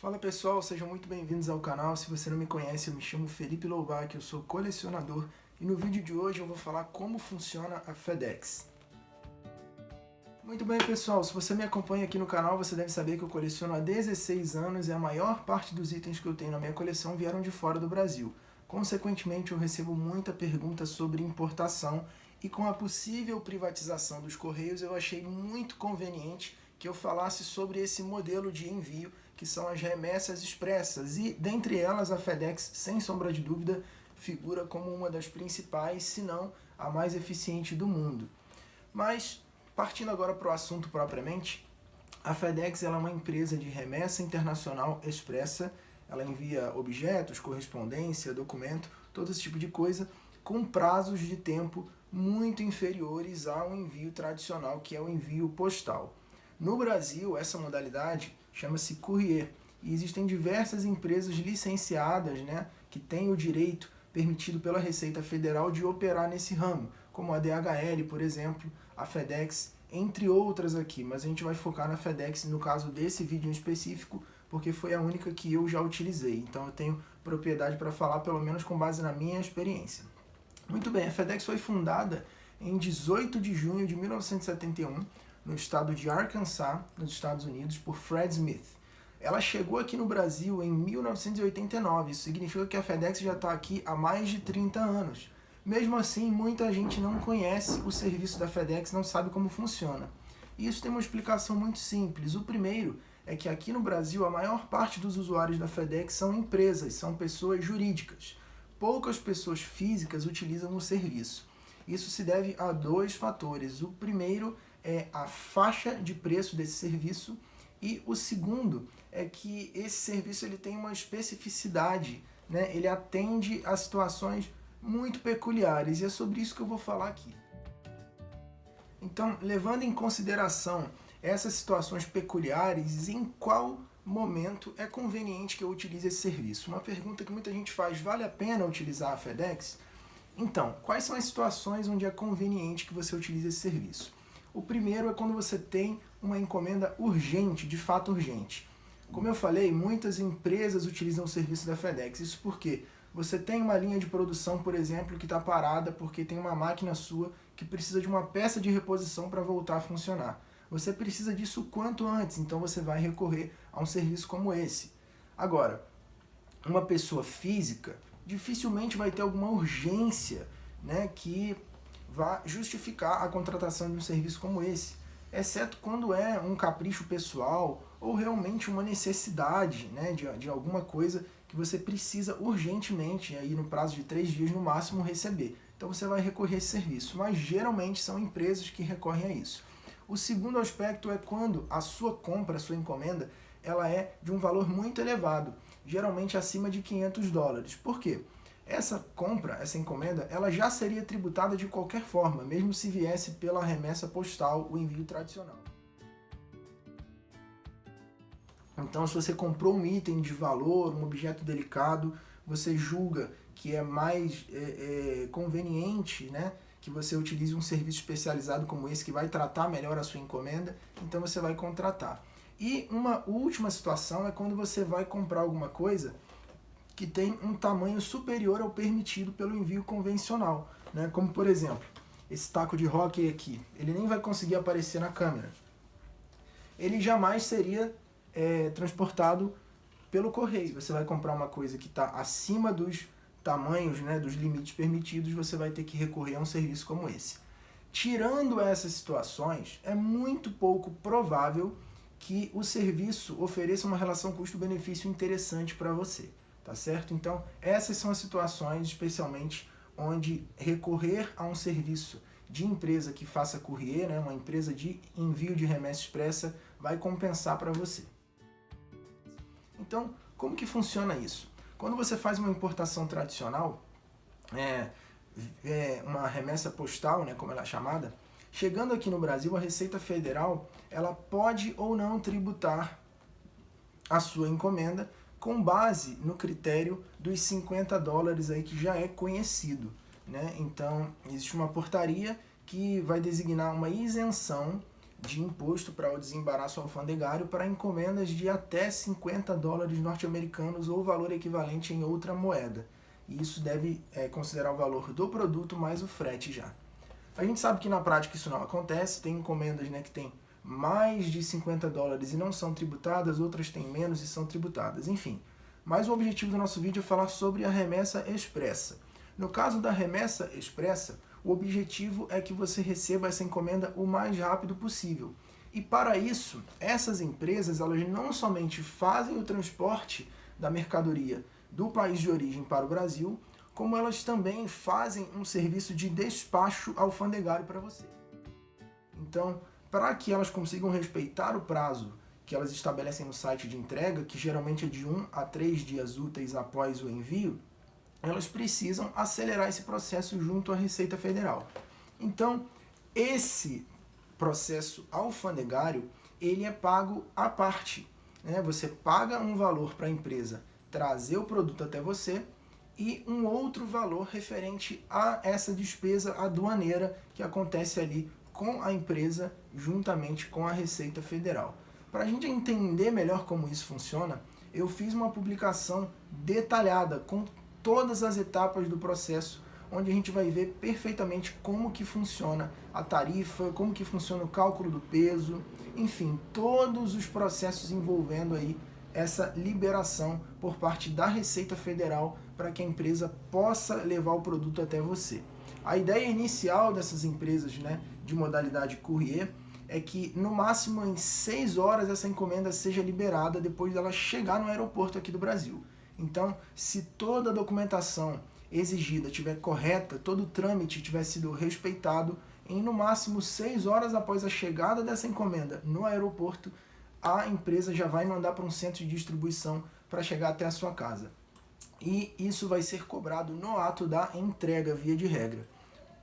Fala pessoal, sejam muito bem-vindos ao canal. Se você não me conhece, eu me chamo Felipe Loubach, eu sou colecionador e no vídeo de hoje eu vou falar como funciona a FedEx. Muito bem pessoal, se você me acompanha aqui no canal, você deve saber que eu coleciono há 16 anos e a maior parte dos itens que eu tenho na minha coleção vieram de fora do Brasil. Consequentemente, eu recebo muita pergunta sobre importação e com a possível privatização dos Correios, eu achei muito conveniente que eu falasse sobre esse modelo de envio, que são as remessas expressas, e dentre elas a FedEx, sem sombra de dúvida, figura como uma das principais, se não a mais eficiente do mundo. Mas, partindo agora para o assunto propriamente, a FedEx ela é uma empresa de remessa internacional expressa. Ela envia objetos, correspondência, documento, todo esse tipo de coisa, com prazos de tempo muito inferiores ao envio tradicional, que é o envio postal. No Brasil, essa modalidade chama-se courrier, e existem diversas empresas licenciadas, que têm o direito permitido pela Receita Federal de operar nesse ramo, como a DHL, por exemplo, a FedEx, entre outras aqui, mas a gente vai focar na FedEx no caso desse vídeo em específico, porque foi a única que eu já utilizei, então eu tenho propriedade para falar pelo menos com base na minha experiência. Muito bem, a FedEx foi fundada em 18 de junho de 1971, no estado de Arkansas, nos Estados Unidos, por Fred Smith. Ela chegou aqui no Brasil em 1989, isso significa que a FedEx já está aqui há mais de 30 anos. Mesmo assim, muita gente não conhece o serviço da FedEx, não sabe como funciona. E isso tem uma explicação muito simples. O primeiro é que aqui no Brasil a maior parte dos usuários da FedEx são empresas, são pessoas jurídicas. Poucas pessoas físicas utilizam o serviço. Isso se deve a dois fatores. O primeiro é a faixa de preço desse serviço e o segundo é que esse serviço ele tem uma especificidade, ele atende a situações muito peculiares e é sobre isso que eu vou falar aqui. Então, levando em consideração essas situações peculiares, em qual momento é conveniente que eu utilize esse serviço? Uma pergunta que muita gente faz: vale a pena utilizar a FedEx? Então, quais são as situações onde é conveniente que você utilize esse serviço? O primeiro é quando você tem uma encomenda urgente, de fato urgente. Como eu falei, muitas empresas utilizam o serviço da FedEx. Isso porque você tem uma linha de produção, por exemplo, que está parada porque tem uma máquina sua que precisa de uma peça de reposição para voltar a funcionar. Você precisa disso quanto antes, então você vai recorrer a um serviço como esse. Agora, uma pessoa física dificilmente vai ter alguma urgência, que vá justificar a contratação de um serviço como esse, exceto quando é um capricho pessoal ou realmente uma necessidade, de alguma coisa que você precisa urgentemente, aí no prazo de 3 dias no máximo, receber. Então você vai recorrer a esse serviço, mas geralmente são empresas que recorrem a isso. O segundo aspecto é quando a sua compra, a sua encomenda, ela é de um valor muito elevado, geralmente acima de $500. Por quê? Essa compra, essa encomenda, ela já seria tributada de qualquer forma, mesmo se viesse pela remessa postal, o envio tradicional. Então, se você comprou um item de valor, um objeto delicado, você julga que é mais conveniente, que você utilize um serviço especializado como esse, que vai tratar melhor a sua encomenda, então você vai contratar. E uma última situação é quando você vai comprar alguma coisa que tem um tamanho superior ao permitido pelo envio convencional, como por exemplo, esse taco de hóquei aqui, ele nem vai conseguir aparecer na câmera. Ele jamais seria transportado pelo correio. Você vai comprar uma coisa que está acima dos tamanhos, dos limites permitidos, você vai ter que recorrer a um serviço como esse. Tirando essas situações, é muito pouco provável que o serviço ofereça uma relação custo-benefício interessante para você. Tá certo? Então, essas são as situações, especialmente, onde recorrer a um serviço de empresa que faça courrier, uma empresa de envio de remessa expressa, vai compensar para você. Então, como que funciona isso? Quando você faz uma importação tradicional, uma remessa postal, como ela é chamada, chegando aqui no Brasil, a Receita Federal, ela pode ou não tributar a sua encomenda com base no critério dos $50 aí que já é conhecido, Então, existe uma portaria que vai designar uma isenção de imposto para o desembaraço alfandegário para encomendas de até 50 dólares norte-americanos ou valor equivalente em outra moeda. E isso deve considerar o valor do produto mais o frete já. A gente sabe que na prática isso não acontece, tem encomendas, né, que tem mais de 50 dólares e não são tributadas, outras têm menos e são tributadas, enfim. Mas o objetivo do nosso vídeo é falar sobre a remessa expressa. No caso da remessa expressa, o objetivo é que você receba essa encomenda o mais rápido possível. E para isso, essas empresas elas não somente fazem o transporte da mercadoria do país de origem para o Brasil, como elas também fazem um serviço de despacho alfandegário para você. Então, para que elas consigam respeitar o prazo que elas estabelecem no site de entrega, que geralmente é de 1 a 3 dias úteis após o envio, elas precisam acelerar esse processo junto à Receita Federal. Então, esse processo alfandegário, ele é pago à parte, né? Você paga um valor para a empresa trazer o produto até você e um outro valor referente a essa despesa aduaneira que acontece ali com a empresa juntamente com a Receita Federal. Para a gente entender melhor como isso funciona, eu fiz uma publicação detalhada com todas as etapas do processo, onde a gente vai ver perfeitamente como que funciona a tarifa, como que funciona o cálculo do peso, enfim, todos os processos envolvendo aí essa liberação por parte da Receita Federal para que a empresa possa levar o produto até você. A ideia inicial dessas empresas, né, de modalidade courier é que no máximo em 6 horas essa encomenda seja liberada depois dela chegar no aeroporto aqui do Brasil. Então, se toda a documentação exigida estiver correta, todo o trâmite tiver sido respeitado, em no máximo 6 horas após a chegada dessa encomenda no aeroporto, a empresa já vai mandar para um centro de distribuição para chegar até a sua casa. E isso vai ser cobrado no ato da entrega, via de regra.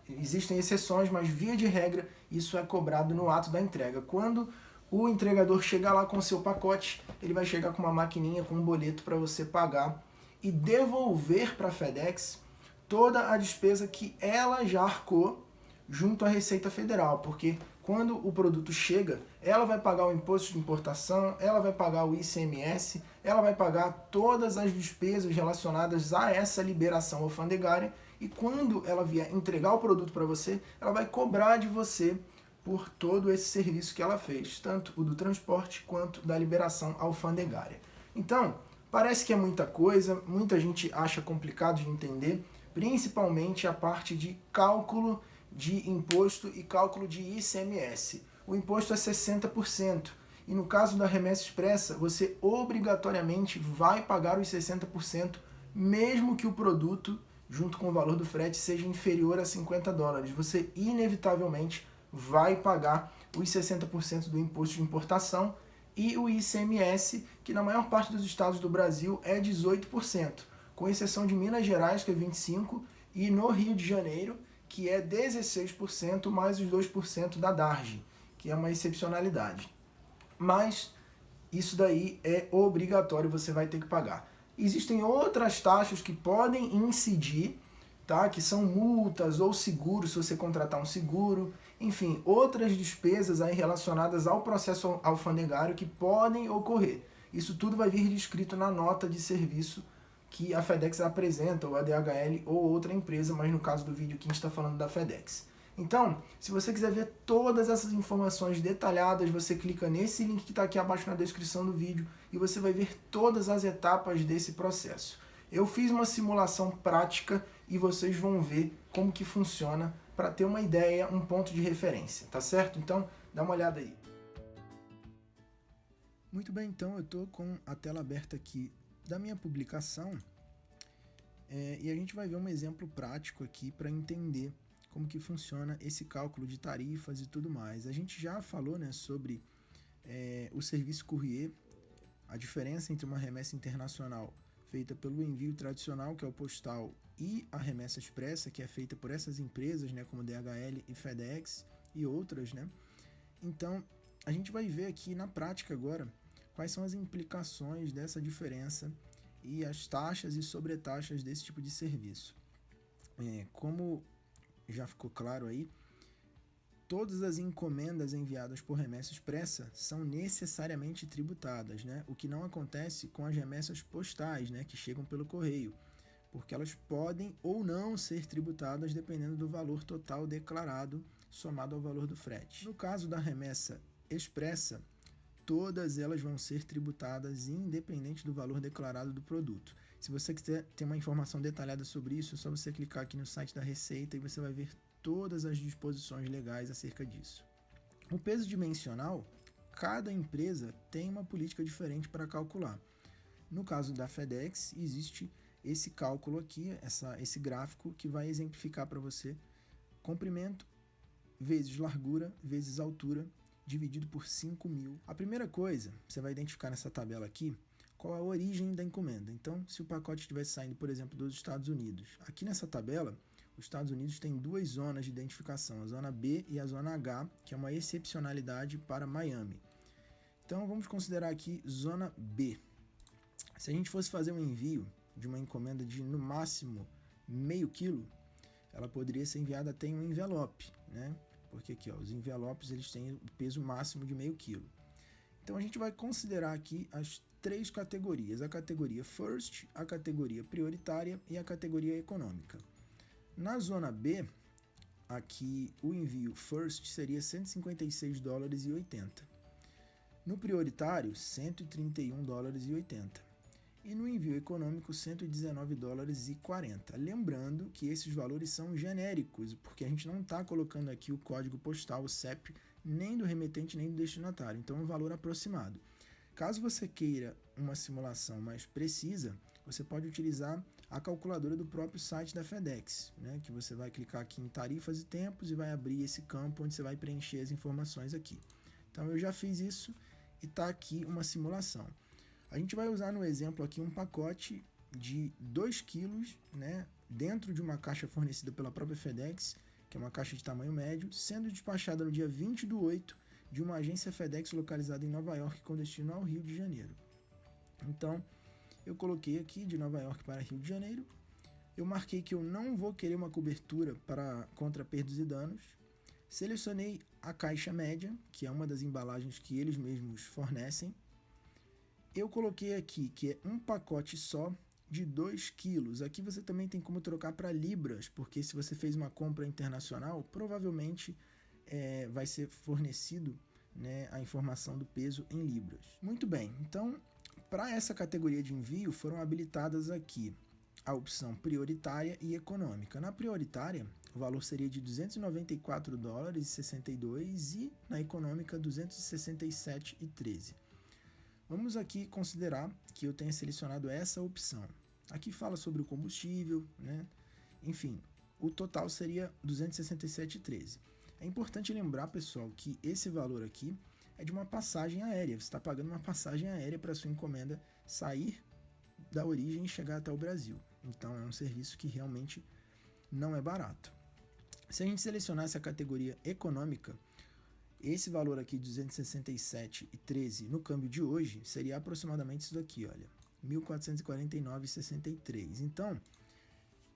Existem exceções, mas via de regra isso é cobrado no ato da entrega. Quando o entregador chegar lá com o seu pacote, ele vai chegar com uma maquininha, com um boleto para você pagar e devolver para a FedEx toda a despesa que ela já arcou junto à Receita Federal, porque quando o produto chega, ela vai pagar o imposto de importação, ela vai pagar o ICMS, ela vai pagar todas as despesas relacionadas a essa liberação alfandegária e quando ela vier entregar o produto para você, ela vai cobrar de você por todo esse serviço que ela fez, tanto o do transporte quanto da liberação alfandegária. Então, parece que é muita coisa, muita gente acha complicado de entender, principalmente a parte de cálculo de imposto e cálculo de ICMS. O imposto é 60%, e no caso da remessa expressa, você obrigatoriamente vai pagar os 60%, mesmo que o produto, junto com o valor do frete, seja inferior a 50 dólares. Você inevitavelmente vai pagar os 60% do imposto de importação e o ICMS, que na maior parte dos estados do Brasil é 18%, com exceção de Minas Gerais, que é 25%, e no Rio de Janeiro, que é 16%, mais os 2% da DARGE, que é uma excepcionalidade. Mas isso daí é obrigatório, você vai ter que pagar. Existem outras taxas que podem incidir, tá? Que são multas ou seguros, se você contratar um seguro, enfim, outras despesas aí relacionadas ao processo alfandegário que podem ocorrer. Isso tudo vai vir descrito na nota de serviço que a FedEx apresenta, ou a DHL ou outra empresa, mas no caso do vídeo aqui a gente está falando da FedEx. Então, se você quiser ver todas essas informações detalhadas, você clica nesse link que está aqui abaixo na descrição do vídeo e você vai ver todas as etapas desse processo. Eu fiz uma simulação prática e vocês vão ver como que funciona para ter uma ideia, um ponto de referência, tá certo? Então, dá uma olhada aí. Muito bem, então eu estou com a tela aberta aqui da minha publicação e a gente vai ver um exemplo prático aqui para entender como que funciona esse cálculo de tarifas e tudo mais. A gente já falou, né, sobre o serviço courier, a diferença entre uma remessa internacional feita pelo envio tradicional, que é o postal, e a remessa expressa, que é feita por essas empresas, né, como DHL e FedEx e outras, né? Então, a gente vai ver aqui na prática agora quais são as implicações dessa diferença e as taxas e sobretaxas desse tipo de serviço. Como já ficou claro aí, todas as encomendas enviadas por remessa expressa são necessariamente tributadas, né? O que não acontece com as remessas postais, né, que chegam pelo correio, porque elas podem ou não ser tributadas dependendo do valor total declarado somado ao valor do frete. No caso da remessa expressa, todas elas vão ser tributadas independente do valor declarado do produto. Se você quiser ter uma informação detalhada sobre isso, é só você clicar aqui no site da Receita e você vai ver todas as disposições legais acerca disso. O peso dimensional, cada empresa tem uma política diferente para calcular. No caso da FedEx, existe esse cálculo aqui, esse gráfico que vai exemplificar para você comprimento vezes largura vezes altura dividido por 5.000. A primeira coisa, você vai identificar nessa tabela aqui qual a origem da encomenda. Então, se o pacote estivesse saindo, por exemplo, dos Estados Unidos, aqui nessa tabela, os Estados Unidos têm duas zonas de identificação, a zona B e a zona H, que é uma excepcionalidade para Miami. Então, vamos considerar aqui zona B. Se a gente fosse fazer um envio de uma encomenda de, no máximo, meio quilo, ela poderia ser enviada até em um envelope, né? Porque aqui, ó, os envelopes eles têm o peso máximo de meio quilo. Então a gente vai considerar aqui as três categorias: a categoria First, a categoria Prioritária e a categoria Econômica. Na zona B, aqui o envio First seria $156,80. No Prioritário, $131,80. E no envio econômico, $119,40. Lembrando que esses valores são genéricos, porque a gente não está colocando aqui o código postal, o CEP, nem do remetente, nem do destinatário. Então, é um valor aproximado. Caso você queira uma simulação mais precisa, você pode utilizar a calculadora do próprio site da FedEx, né? Que você vai clicar aqui em tarifas e tempos e vai abrir esse campo onde você vai preencher as informações aqui. Então, eu já fiz isso e está aqui uma simulação. A gente vai usar no exemplo aqui um pacote de 2 quilos, né, dentro de uma caixa fornecida pela própria FedEx, que é uma caixa de tamanho médio, sendo despachada no dia 20/8 de uma agência FedEx localizada em Nova York com destino ao Rio de Janeiro. Então, eu coloquei aqui de Nova York para Rio de Janeiro, eu marquei que eu não vou querer uma cobertura contra perdas e danos, selecionei a caixa média, que é uma das embalagens que eles mesmos fornecem. Eu coloquei aqui que é um pacote só de 2 quilos. Aqui você também tem como trocar para libras, porque se você fez uma compra internacional, provavelmente vai ser fornecido, né, a informação do peso em libras. Muito bem, então para essa categoria de envio foram habilitadas aqui a opção prioritária e econômica. Na prioritária, o valor seria de $294,62 e na econômica $267,13. Vamos aqui considerar que eu tenha selecionado essa opção. Aqui fala sobre o combustível, né? Enfim, o total seria $267,13. É importante lembrar, pessoal, que esse valor aqui é de uma passagem aérea. Você está pagando uma passagem aérea para a sua encomenda sair da origem e chegar até o Brasil. Então, é um serviço que realmente não é barato. Se a gente selecionasse a categoria econômica, esse valor aqui, $267,13, no câmbio de hoje, seria aproximadamente isso daqui, olha, $1.449,63. Então,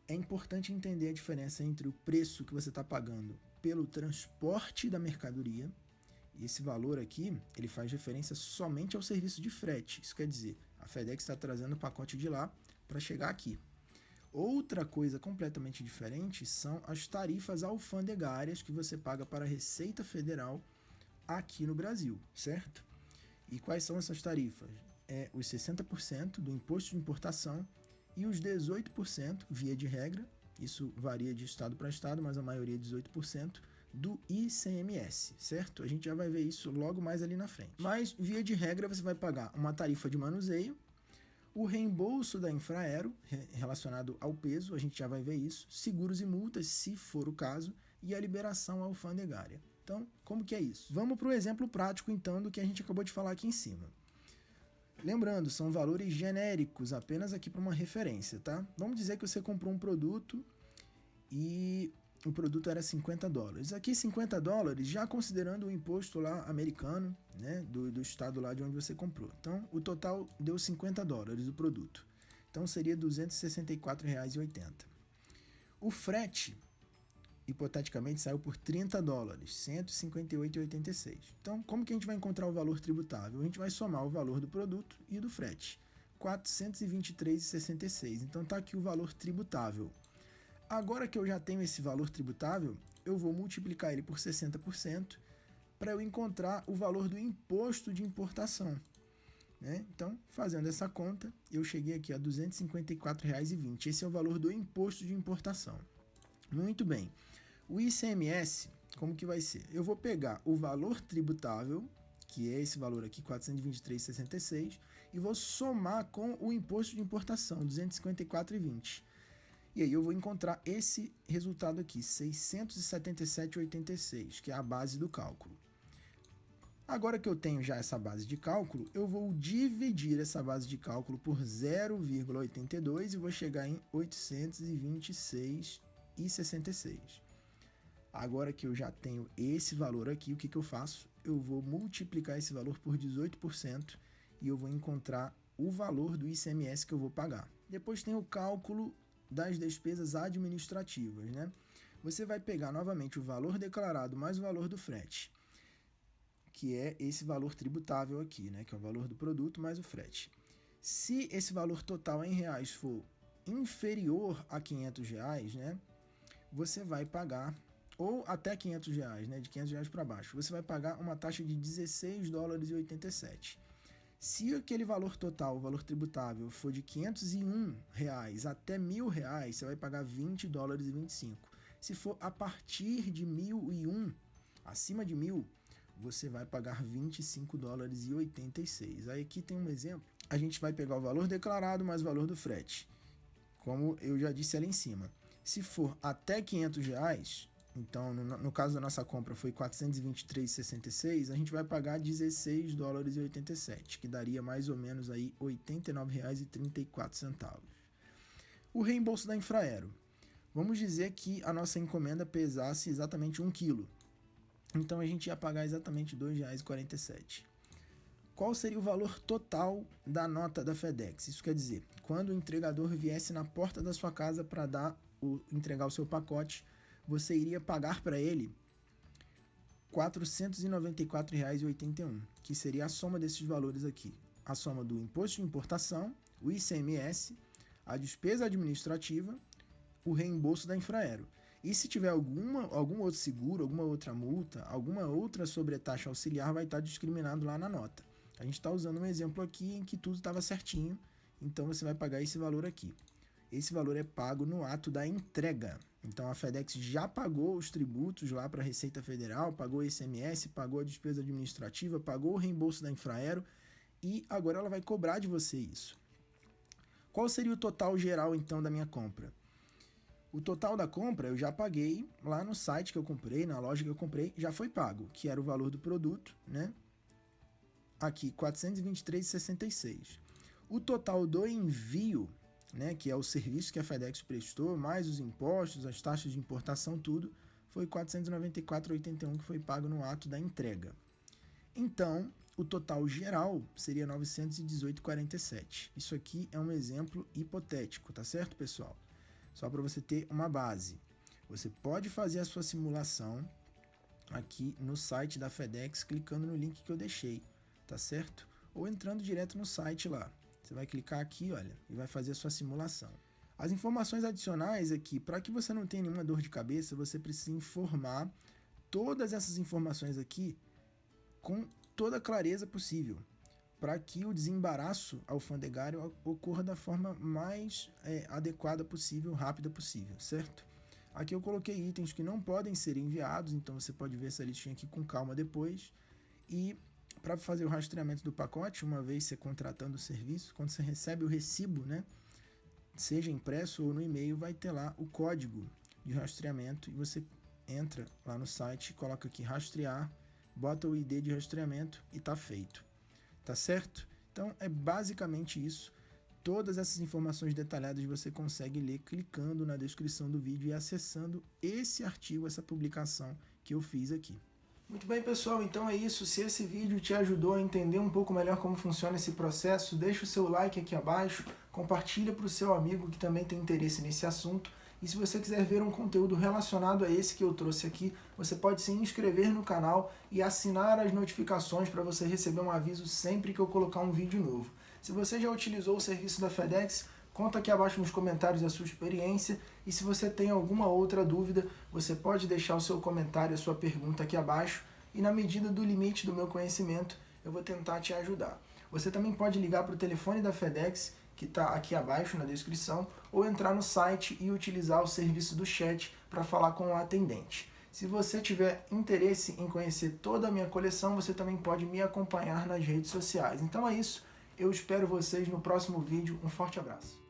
é importante entender a diferença entre o preço que você está pagando pelo transporte da mercadoria, e esse valor aqui, ele faz referência somente ao serviço de frete. Isso quer dizer, a FedEx está trazendo o pacote de lá para chegar aqui. Outra coisa completamente diferente são as tarifas alfandegárias que você paga para a Receita Federal aqui no Brasil, certo? E quais são essas tarifas? Os 60% do imposto de importação e os 18%, via de regra, isso varia de estado para estado, mas a maioria é 18%, do ICMS, certo? A gente já vai ver isso logo mais ali na frente. Mas, via de regra, você vai pagar uma tarifa de manuseio, o reembolso da Infraero, relacionado ao peso, a gente já vai ver isso, seguros e multas, se for o caso, e a liberação alfandegária. Então, como que é isso? Vamos para o exemplo prático, então, do que a gente acabou de falar aqui em cima. Lembrando, são valores genéricos, apenas aqui para uma referência, tá? Vamos dizer que você comprou um produto e o produto era $50. Aqui, $50, já considerando o imposto lá americano, né, do estado lá de onde você comprou. Então, o total deu $50 o produto. Então, seria R$ 264,80. O frete hipoteticamente saiu por 30 dólares, 158,86. Então, como que a gente vai encontrar o valor tributável? A gente vai somar o valor do produto e do frete, 423,66. Então, está aqui o valor tributável. Agora que eu já tenho esse valor tributável, eu vou multiplicar ele por 60% para eu encontrar o valor do imposto de importação. Né? Então, fazendo essa conta, eu cheguei aqui a R$ 254,20. Esse é o valor do imposto de importação. Muito bem. O ICMS, como que vai ser? Eu vou pegar o valor tributável, que é esse valor aqui, 423,66, e vou somar com o imposto de importação, 254,20. E aí eu vou encontrar esse resultado aqui, 677,86, que é a base do cálculo. Agora que eu tenho já essa base de cálculo, eu vou dividir essa base de cálculo por 0,82 e vou chegar em 826,66. Agora que eu já tenho esse valor aqui, o que eu faço? Eu vou multiplicar esse valor por 18% e eu vou encontrar o valor do ICMS que eu vou pagar. Depois tem o cálculo das despesas administrativas, né? Você vai pegar novamente o valor declarado mais o valor do frete, que é esse valor tributável aqui, né? Que é o valor do produto mais o frete. Se esse valor total em reais for inferior a R$500, né? Você vai pagar, ou até R$500, né? De R$500 para baixo, você vai pagar uma taxa de 16 dólares e 87. Se aquele valor total, o valor tributável, for de R$501 até R$1.000, você vai pagar 20 dólares e 25. Se for a partir de 1.001, acima de 1.000, você vai pagar 25 dólares e 86. Aí aqui tem um exemplo. A gente vai pegar o valor declarado mais o valor do frete, como eu já disse ali em cima. Se for até R$500, então no caso da nossa compra foi 423,66, a gente vai pagar 16 dólares e 87, que daria mais ou menos aí R$ 89,34. O reembolso da Infraero. Vamos dizer que a nossa encomenda pesasse exatamente 1 quilo. Então a gente ia pagar exatamente R$ 2,47. Qual seria o valor total da nota da FedEx? Isso quer dizer, quando o entregador viesse na porta da sua casa para entregar o seu pacote, você iria pagar para ele R$ 494,81, que seria a soma desses valores aqui. A soma do imposto de importação, o ICMS, a despesa administrativa, o reembolso da Infraero. E se tiver algum outro seguro, alguma outra multa, alguma outra sobretaxa auxiliar, vai estar discriminado lá na nota. A gente está usando um exemplo aqui em que tudo estava certinho, então você vai pagar esse valor aqui. Esse valor é pago no ato da entrega. Então a FedEx já pagou os tributos lá para a Receita Federal, pagou o ICMS, pagou a despesa administrativa, pagou o reembolso da Infraero e agora ela vai cobrar de você isso. Qual seria o total geral então da minha compra? O total da compra eu já paguei lá no site que eu comprei, na loja que eu comprei, já foi pago, que era o valor do produto, né? Aqui, R$ 423,66. O total do envio, né, que é o serviço que a FedEx prestou, mais os impostos, as taxas de importação, tudo, foi R$ 494,81 que foi pago no ato da entrega. Então, o total geral seria R$ 918,47. Isso aqui é um exemplo hipotético, tá certo, pessoal? Só para você ter uma base. Você pode fazer a sua simulação aqui no site da FedEx, clicando no link que eu deixei, tá certo? Ou entrando direto no site lá. Você vai clicar aqui, olha, e vai fazer a sua simulação. As informações adicionais aqui, para que você não tenha nenhuma dor de cabeça, você precisa informar todas essas informações aqui com toda a clareza possível, para que o desembaraço alfandegário ocorra da forma mais adequada possível, rápida possível, certo? Aqui eu coloquei itens que não podem ser enviados, então você pode ver essa listinha aqui com calma depois. E para fazer o rastreamento do pacote, uma vez você contratando o serviço, quando você recebe o recibo, né, seja impresso ou no e-mail, vai ter lá o código de rastreamento e você entra lá no site, coloca aqui rastrear, bota o ID de rastreamento e tá feito. Tá certo? Então é basicamente isso. Todas essas informações detalhadas você consegue ler clicando na descrição do vídeo e acessando esse artigo, essa publicação que eu fiz aqui. Muito bem, pessoal, então é isso. Se esse vídeo te ajudou a entender um pouco melhor como funciona esse processo, deixa o seu like aqui abaixo, compartilha para o seu amigo que também tem interesse nesse assunto E se você quiser ver um conteúdo relacionado a esse que eu trouxe aqui, você pode se inscrever no canal e assinar as notificações para você receber um aviso sempre que eu colocar um vídeo novo. Se você já utilizou o serviço da FedEx, conta aqui abaixo nos comentários a sua experiência, e se você tem alguma outra dúvida, você pode deixar o seu comentário, a sua pergunta aqui abaixo, e na medida do limite do meu conhecimento, eu vou tentar te ajudar. Você também pode ligar para o telefone da FedEx, que está aqui abaixo na descrição, ou entrar no site e utilizar o serviço do chat para falar com o atendente. Se você tiver interesse em conhecer toda a minha coleção, você também pode me acompanhar nas redes sociais. Então é isso, eu espero vocês no próximo vídeo, um forte abraço.